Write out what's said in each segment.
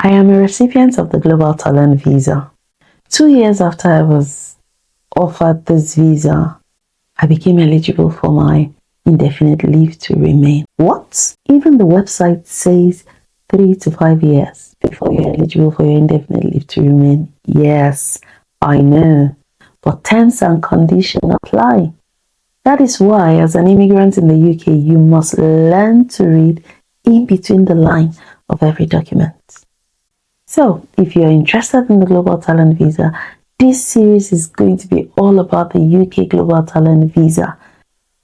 I am a recipient of the Global Talent Visa. 2 years after I was offered this visa, I became eligible for my indefinite leave to remain. What? Even the website says 3 to 5 years before you're eligible for your indefinite leave to remain. Yes, I know, but terms and conditions apply. That is why, as an immigrant in the UK, you must learn to read in between the line of every document. So, if you're interested in the Global Talent Visa, this series is going to be all about the UK Global Talent Visa,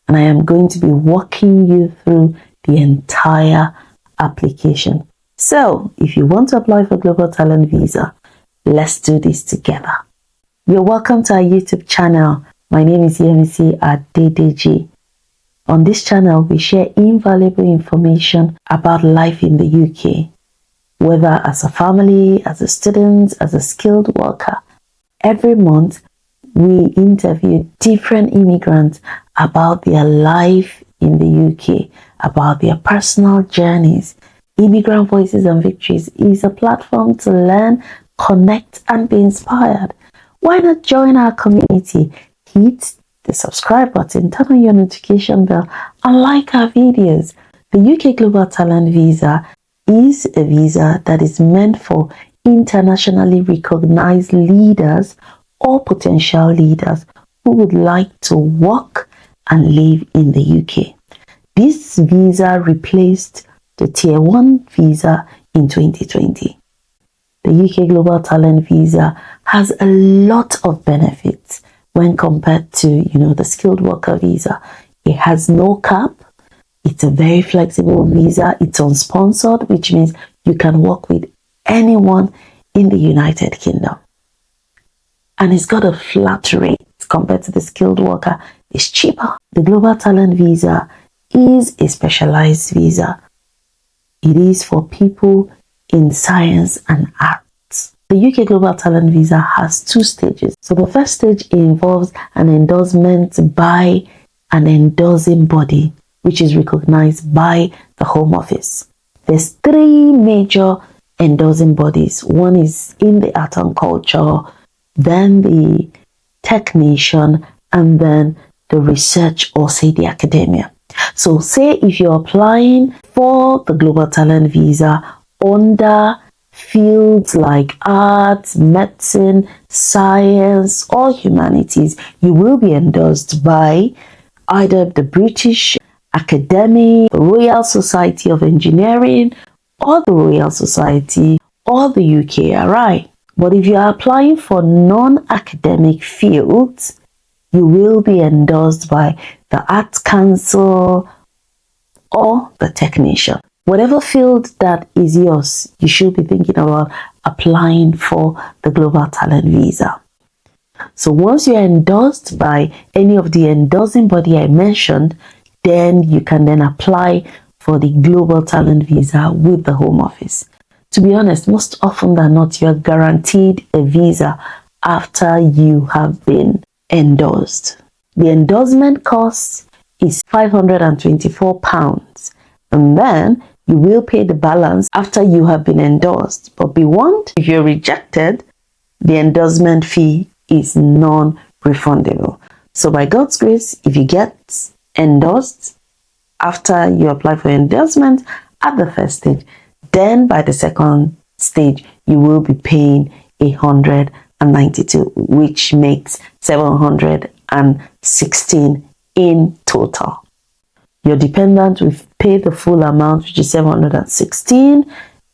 and I am going to be walking you through the entire application. So, if you want to apply for Global Talent Visa, let's do this together. You're welcome to our YouTube channel. My name is Yemisi Adedeji. On this channel, we share invaluable information about life in the UK, whether as a family, as a student, as a skilled worker. Every month, we interview different immigrants about their life in the UK, about their personal journeys. Immigrant Voices and Victories is a platform to learn, connect, and be inspired. Why not join our community? Hit the subscribe button, turn on your notification bell, and like our videos. The UK Global Talent Visa is a visa that is meant for internationally recognized leaders or potential leaders who would like to work and live in the UK. This visa replaced the Tier 1 visa in 2020. The UK Global Talent Visa has a lot of benefits when compared to, the skilled worker visa. It has no cap. It's a very flexible visa. It's unsponsored, which means you can work with anyone in the United Kingdom. And it's got a flat rate compared to the skilled worker. It's cheaper. The Global Talent Visa is a specialized visa. It is for people in science and arts. The UK Global Talent Visa has 2 stages. So the first stage involves an endorsement by an endorsing body, which is recognized by the Home Office. There's 3 major endorsing bodies. One is in the art and culture, then the technician, and then the research, or say the academia. So say if you're applying for the Global Talent Visa under fields like arts, medicine, science, or humanities, you will be endorsed by either the British Academy, the Royal Society of Engineering, or the Royal Society, or the UKRI. But if you are applying for non-academic fields, you will be endorsed by the Arts Council or the technician. Whatever field that is yours, you should be thinking about applying for the Global Talent Visa. So once you're endorsed by any of the endorsing body I mentioned, then you can then apply for the Global Talent Visa with the Home Office. To be honest, most often than not, you're guaranteed a visa after you have been endorsed. The endorsement cost is £524, and then you will pay the balance after you have been endorsed. But be warned, if you're rejected, the endorsement fee is non-refundable. So by God's grace, if you get endorsed after you apply for endorsement at the first stage, then by the second stage, you will be paying £192, which makes £716 in total. Your dependent will pay the full amount, which is £716,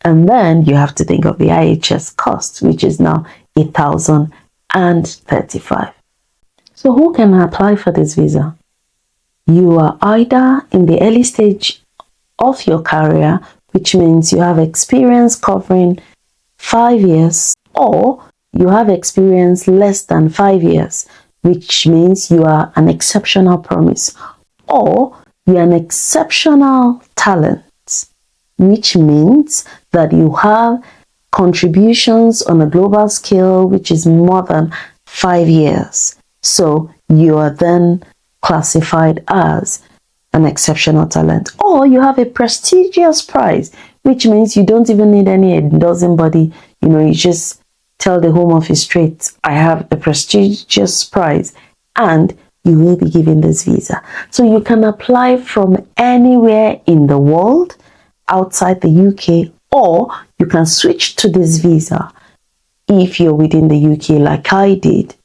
and then you have to think of the IHS cost, which is now £1,035. So who can apply for this visa? You are either in the early stage of your career, which means you have experience covering 5 years, or you have experience less than 5 years, which means you are an exceptional promise, or you're an exceptional talent, which means that you have contributions on a global scale, which is more than 5 years. So you are then classified as an exceptional talent, or you have a prestigious prize, which means you don't even need any endorsing body. You just tell the Home Office straight, I have a prestigious prize, and you will be given this visa. So you can apply from anywhere in the world outside the UK, or you can switch to this visa if you're within the UK like I did,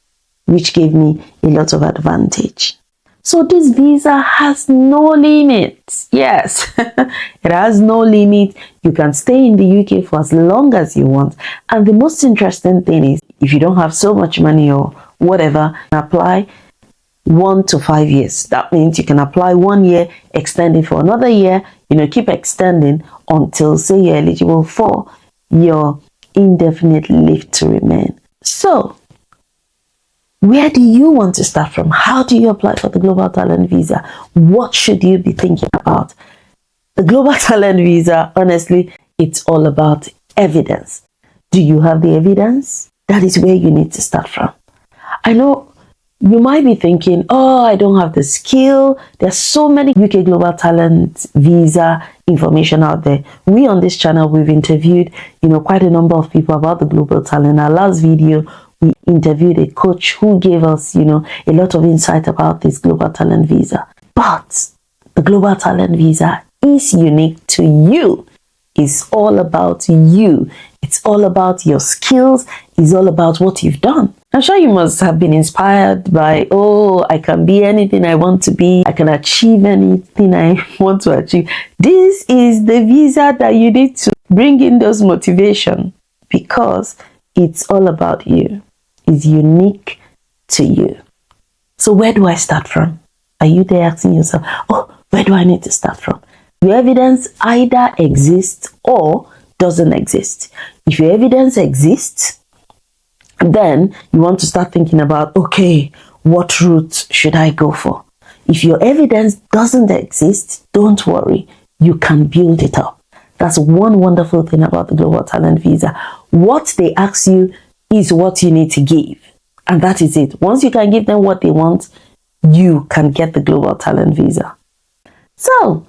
which gave me a lot of advantage. So this visa has no limits. Yes, it has no limit. You can stay in the UK for as long as you want. And the most interesting thing is, if you don't have so much money or whatever, you can apply 1 to 5 years. That means you can apply 1 year, extend it for another year, keep extending until, say, you're eligible for your indefinite leave to remain. So, where do you want to start from? How do you apply for the Global Talent Visa? What should you be thinking about? The Global Talent Visa, honestly, it's all about evidence. Do you have the evidence? That is where you need to start from. I know you might be thinking, oh, I don't have the skill. There's so many UK Global Talent Visa information out there. We on this channel, we've interviewed, quite a number of people about the Global Talent. Our last video, we interviewed a coach who gave us, a lot of insight about this Global Talent Visa. But the Global Talent Visa is unique to you. It's all about you. It's all about your skills. It's all about what you've done. I'm sure you must have been inspired by, oh, I can be anything I want to be. I can achieve anything I want to achieve. This is the visa that you need to bring in those motivation, because it's all about you. It's unique to you. So where do I start from? Are you there asking yourself, oh, where do I need to start from? Your evidence either exists or doesn't exist. If your evidence exists, then you want to start thinking about, okay, what route should I go for? If your evidence doesn't exist, don't worry, you can build it up. That's one wonderful thing about the Global Talent Visa. What they ask you is what you need to give, and that is it. Once you can give them what they want, you can get the Global Talent Visa. So,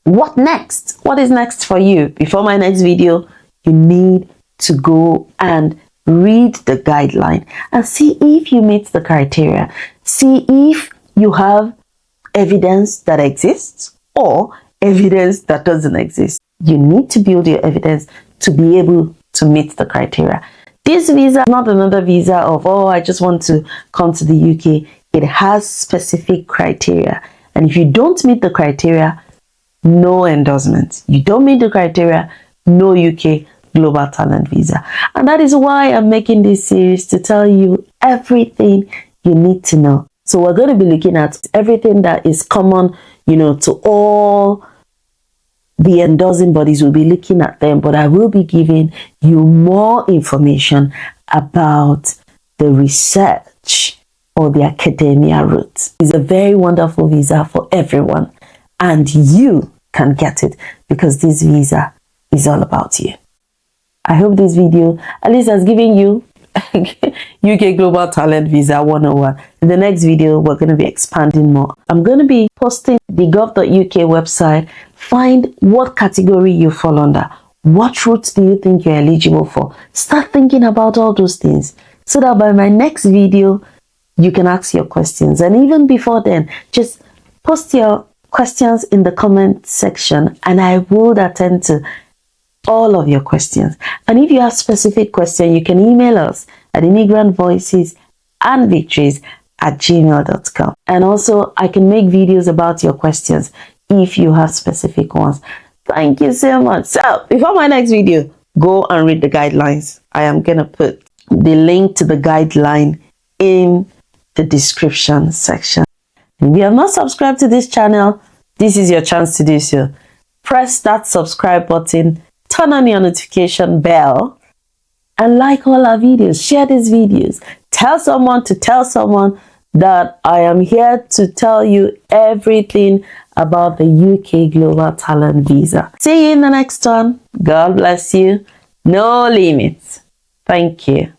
what next? What is next for you? Before my next video, you need to go and read the guideline and see if you meet the criteria. See if you have evidence that exists or evidence that doesn't exist. You need to build your evidence to be able to meet the criteria. This visa is not another visa of, oh, I just want to come to the UK. It has specific criteria. And if you don't meet the criteria, no endorsement. You don't meet the criteria, no UK Global Talent Visa. And that is why I'm making this series, to tell you everything you need to know. So we're going to be looking at everything that is common, to all the endorsing bodies. We'll be looking at them, but I will be giving you more information about the research or the academia route. It's a very wonderful visa for everyone, and you can get it because this visa is all about you. I hope this video at least has given you UK Global Talent Visa 101. In the next video, we're going to be expanding more. I'm going to be posting the gov.uk website. Find what category you fall under. What routes do you think you're eligible for? Start thinking about all those things so that by my next video, you can ask your questions. And even before then, just post your questions in the comment section and I will attend to all of your questions. And if you have specific questions, you can email us at immigrantvoicesandvictories@gmail.com. And also, I can make videos about your questions if you have specific ones. Thank you so much. So, before my next video, go and read the guidelines. I am going to put the link to the guideline in the description section. If you have not subscribed to this channel, this is your chance to do so. Press that subscribe button, turn on your notification bell, and like all our videos. Share these videos. Tell someone to tell someone that I am here to tell you everything about the UK Global Talent Visa. See you in the next one. God bless you. No limits. Thank you.